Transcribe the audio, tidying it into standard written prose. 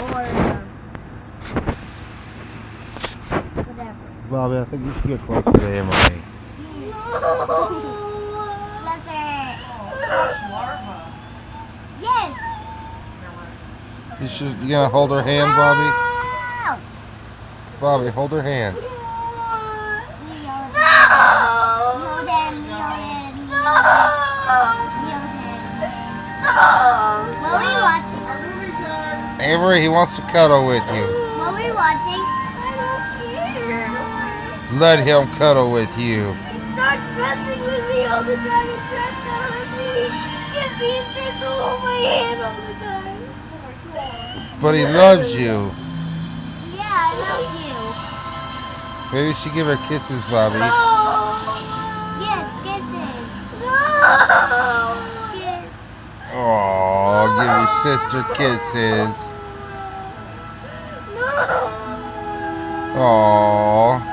whatever. Bobby, I think you should get closer to Emily. Yes. You gonna hold her hand, Bobby? Bobby, hold her hand. What are we watching? Avery, he wants to cuddle with you. What are we watching? I don't care. Let him cuddle with you. He starts messing with me all the time and tries to hug me. Gives me and tries to hold my hand all the time. But he loves you. Yeah, I love you. Maybe you should give her kisses, Bobby. Yes, kisses. No. Yes. Oh, give your sister kisses. No. Oh.